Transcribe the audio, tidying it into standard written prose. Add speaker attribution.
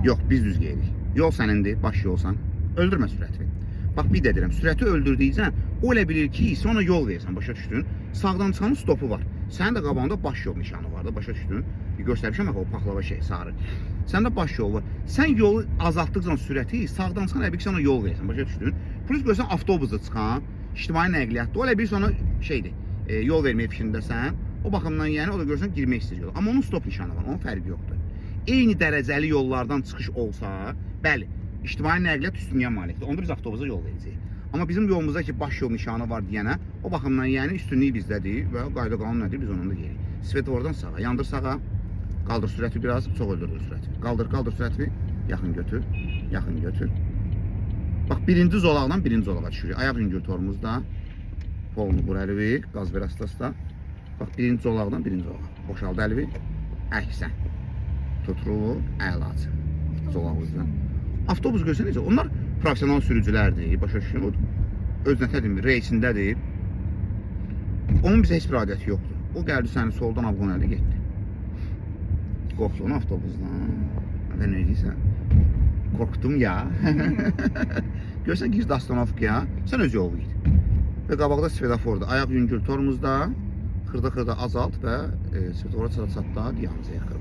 Speaker 1: Yox, biz düz gedirik. Yol sənindir, baş yolsan. Öldürmə sürəti. Bax, bir də deyirəm, sürəti öldürdükcən, o elə bilir ki, sonra yol versən, başa düşdün? Sağdan çıxanın stopu var. Sənin də qabağında baş yol nişanı var da, başa düşdün? Bir göstərmişəm, o paxlava şey, sarı. Səndə baş yol var. Sən yolu azaltdıqcan sürəti, sağdan çıxan elə bir ki, sana yol versən, başa düşdün? Plus görsən, avtobusda çıxan, ictimai nəqliyyatda, o elə bir sonra şeydir, yol verməyə fikrindəsən. O baxımdan yəni, o da görsən, girmək istəyir yola. Amma onun stop nişanı var, onun fərqi yoxdur. Eyni dərəcəli yollardan çıxış olsa, bəli, ictimai nəqliyyat üstünlüyə malikdir. Onda biz avtobusa yol verəcəyik. Amma bizim yolumuzda ki, baş yol nişanı var deyənə, o baxımdan yəni üstünlük bizdədir və qayda qanun nədir, biz onunla deyirik. Svetofordan sağa, yandır sağa, qaldır sürəti biraz, çox öldürdür sürəti. Qaldır sürəti, yaxın götür, yaxın götür. Bax, birinci zolaqdan birinci zolağa düşürük. Ayaq yüngültorumuzda, polunu qur əlivi, qaz ver astasda. Bax, birinci zolaqdan birinci zolağa. Boşaldı əlivi, əhsən. Tutruq, əlac. Zolağımızdan. Avtobus görsən necə? Onlar profesional sürücülərdir, başa düşün. Öz nətədir, reysindədir. Onun bizə heç bir adəti yoxdur. O gəldi səni soldan avqon əli getdi. Qorxdu onu avtobusdan. Və nə edirsən? Qorxdum ya. Görsən gizli astanovkaya, sən öz yolu git. Və qabaqda svetoforda, ayaq yüngül tormuzda xırda azalt və svetovora çatda yanımıza yaxın.